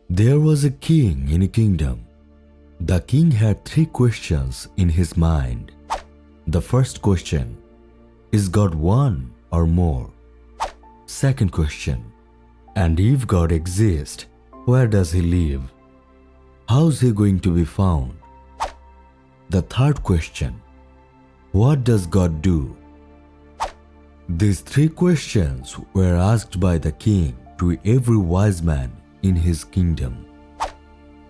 There was a king in a kingdom. The king had three questions in his mind. The first question, is God one or more? Second question, and if God exists, where does he live? How's he going to be found? The third question, what does God do? These three questions were asked by the king to every wise man in his kingdom.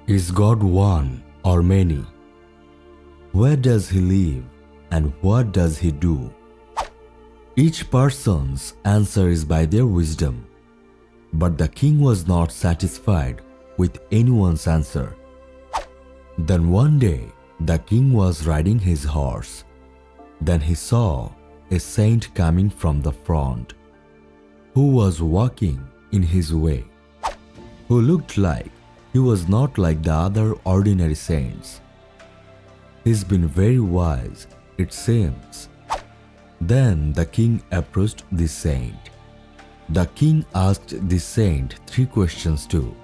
Is God one or many? Where does he live and what does he do? Each person's answer is by their wisdom, but the king was not satisfied with anyone's answer. Then one day, the king was riding his horse. Then he saw a saint coming from the front, who was walking in his way, who looked like he was not like the other ordinary saints. He's been very wise, it seems. Then the king approached the saint. The king asked the saint three questions too.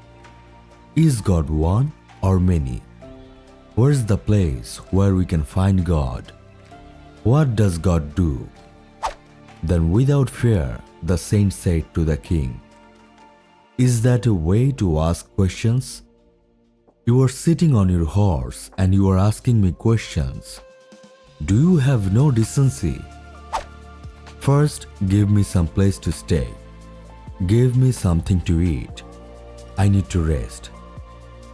Is God one or many? Where's the place where we can find God? What does God do? Then without fear, the saint said to the king, is that a way to ask questions? You are sitting on your horse and you are asking me questions. Do you have no decency? First, give me some place to stay. Give me something to eat. I need to rest.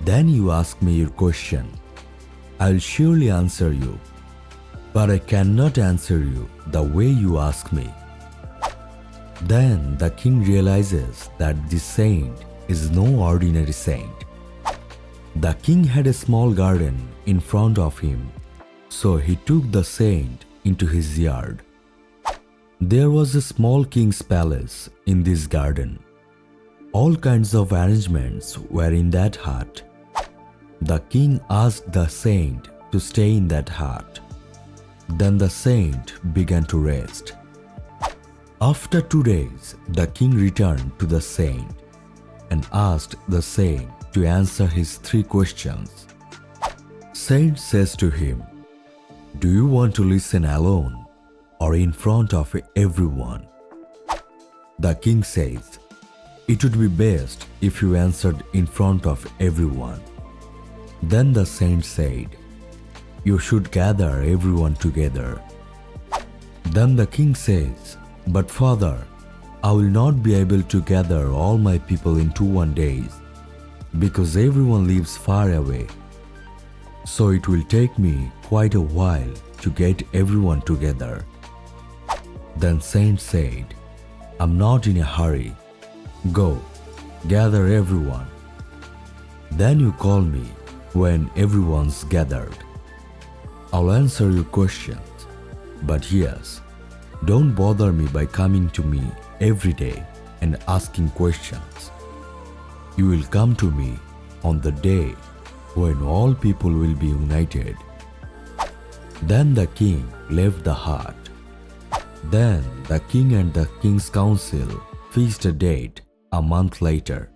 Then you ask me your question. I'll surely answer you. But I cannot answer you the way you ask me. Then the king realizes that this saint is no ordinary saint. The king had a small garden in front of him, so he took the saint into his yard. There was a small king's palace in this garden. All kinds of arrangements were in that hut. The king asked the saint to stay in that hut. Then the saint began to rest. After 2 days, the king returned to the saint and asked the saint to answer his three questions. Saint says to him, do you want to listen alone or in front of everyone? The king says, it would be best if you answered in front of everyone. Then the saint said, you should gather everyone together. Then the king says, but father, I will not be able to gather all my people in 1 day, because everyone lives far away. So it will take me quite a while to get everyone together. Then saint said, I'm not in a hurry. Go, gather everyone. Then you call me when everyone's gathered. I'll answer your questions, but yes, don't bother me by coming to me every day and asking questions. You will come to me on the day when all people will be united. Then the king left the hut. Then the king and the king's council fixed a date a month later.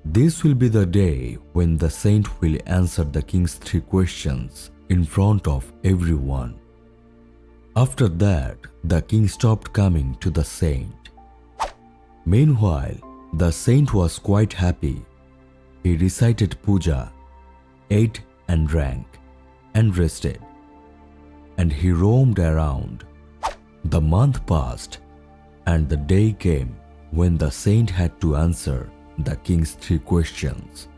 This will be the day when the saint will answer the king's three questions in front of everyone. After that, the king stopped coming to the saint. Meanwhile, the saint was quite happy. He recited puja, ate and drank, and rested. And he roamed around. The month passed, and the day came when the saint had to answer the king's three questions.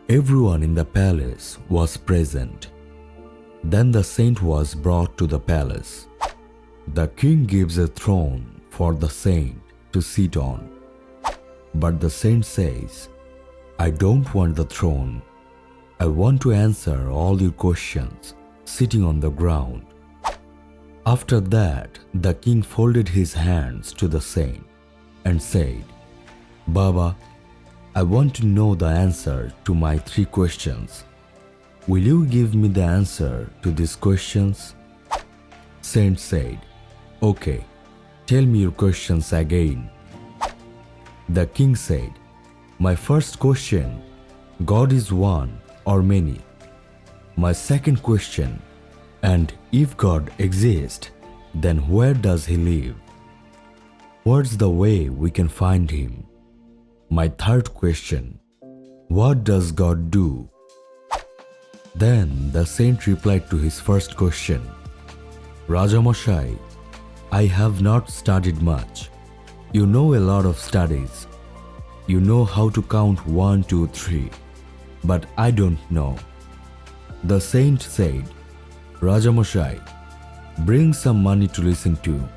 Everyone in the palace was present. Then the saint was brought to the palace. The king gives a throne for the saint to sit on. But the saint says, I don't want the throne. I want to answer all your questions sitting on the ground. After that, the king folded his hands to the saint and said, Baba, I want to know the answer to my three questions. Will you give me the answer to these questions? Saint said, okay, tell me your questions again. The king said, My first question, God is one or many? My second question, and if God exists, then where does he live? What's the way we can find him? My third question, what does God do? Then the saint replied to his first question, Rajamoshai, I have not studied much. You know a lot of studies. You know how to count 1, 2, 3, but I don't know. The saint said, Rajamoshai, bring some money to listen to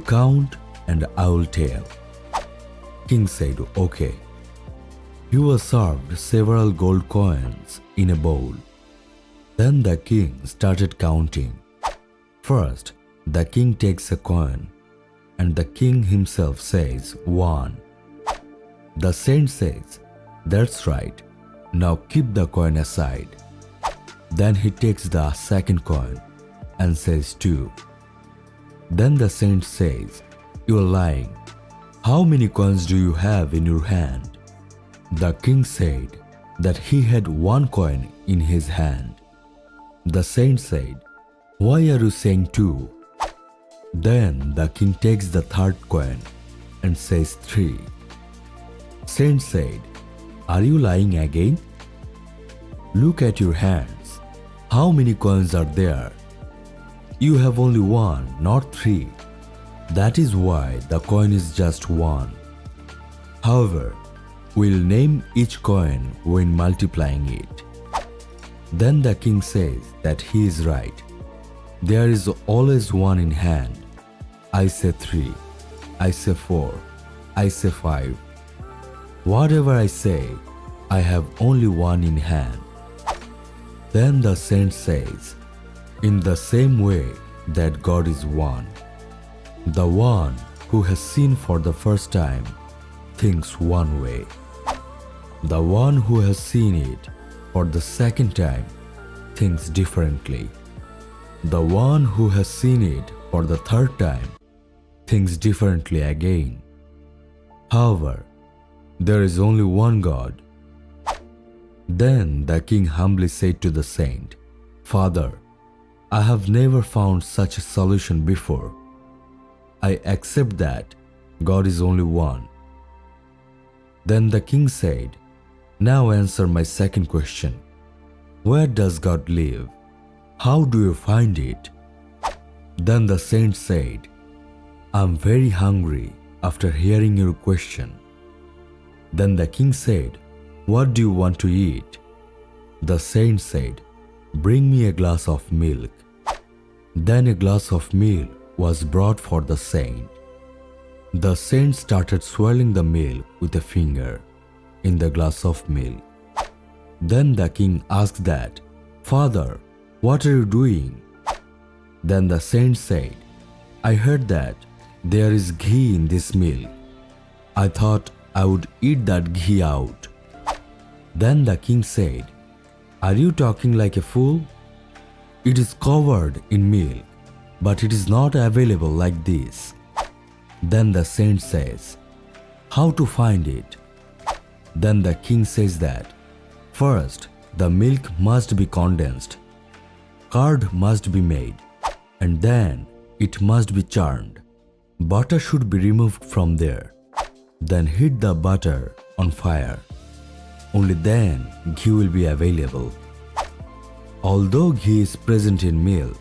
count, and I will tell. King said, okay. He was served several gold coins in a bowl. Then the king started counting. First, the king takes a coin, and the king himself says 1. The saint says, that's right, now keep the coin aside. Then he takes the second coin and says 2. Then the saint says, you are lying. How many coins do you have in your hand? The king said that he had 1 coin in his hand. The saint said, why are you saying 2? Then the king takes the third coin and says 3. Saint said, are you lying again? Look at your hands. How many coins are there? You have only 1, not 3. That is why the coin is just 1. However, we'll name each coin when multiplying it. Then the king says that he is right. There is always 1 in hand. I say 3. I say 4. I say 5. Whatever I say, I have only 1 in hand. Then the saint says, in the same way that God is one, the one who has seen for the first time thinks one way. The one who has seen it for the second time thinks differently. The one who has seen it for the third time thinks differently again. However, there is only one God. Then the king humbly said to the saint, Father, I have never found such a solution before. I accept that God is only one. Then the king said, now answer my second question. Where does God live? How do you find it? Then the saint said, I am very hungry after hearing your question. Then the king said, what do you want to eat? The saint said, bring me a glass of milk. Then a glass of milk was brought for the saint. The saint started swirling the milk with a finger in the glass of milk. Then the king asked that, Father, what are you doing? Then the saint said, I heard that there is ghee in this milk. I thought I would eat that ghee out. Then the king said, are you talking like a fool? It is covered in milk, but it is not available like this. Then the saint says, how to find it? Then the king says that, first, the milk must be condensed, curd must be made, and then it must be churned. Butter should be removed from there. Then heat the butter on fire. Only then ghee will be available. Although ghee is present in milk,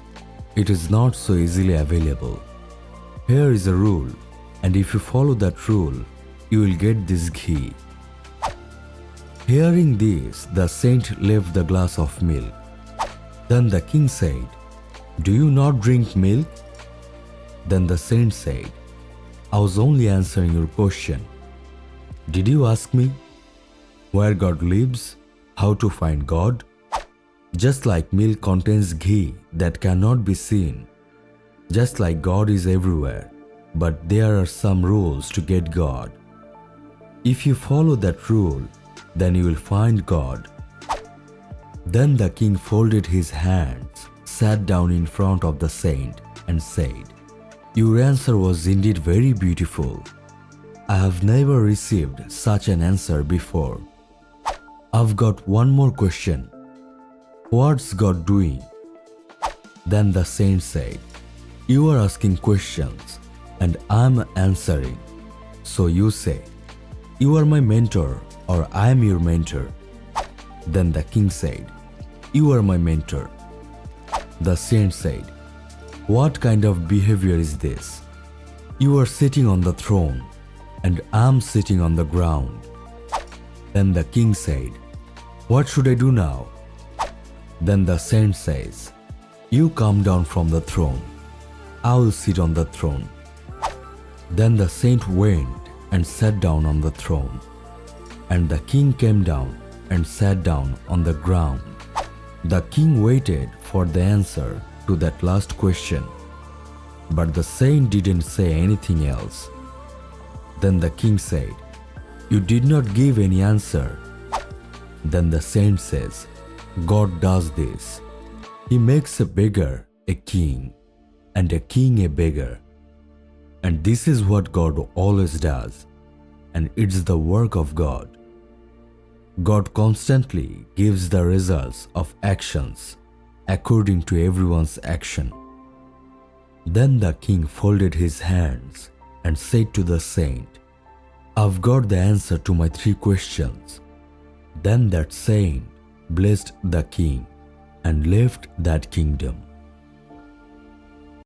it is not so easily available. Here is a rule, and if you follow that rule, you will get this ghee. Hearing this, the saint left the glass of milk. Then the king said, do you not drink milk? Then the saint said, I was only answering your question. Did you ask me where God lives, how to find God? Just like milk contains ghee that cannot be seen, just like God is everywhere, but there are some rules to get God. If you follow that rule, then you will find God. Then the king folded his hands, sat down in front of the saint, and said, your answer was indeed very beautiful. I have never received such an answer before. I've got one more question. What's God doing? Then the saint said, you are asking questions and I'm answering. So you say, you are my mentor or I am your mentor. Then the king said, you are my mentor. The saint said, what kind of behavior is this? You are sitting on the throne and I'm sitting on the ground. Then the king said, what should I do now? Then the saint says, you come down from the throne. I will sit on the throne. Then the saint went and sat down on the throne. And the king came down and sat down on the ground. The king waited for the answer to that last question. But the saint didn't say anything else. Then the king said, you did not give any answer. Then the saint says, God does this. He makes a beggar a king and a king a beggar. And this is what God always does. And it's the work of God. God constantly gives the results of actions according to everyone's action. Then the king folded his hands and said to the saint, I've got the answer to my 3 questions. Then that saint blessed the king and left that kingdom.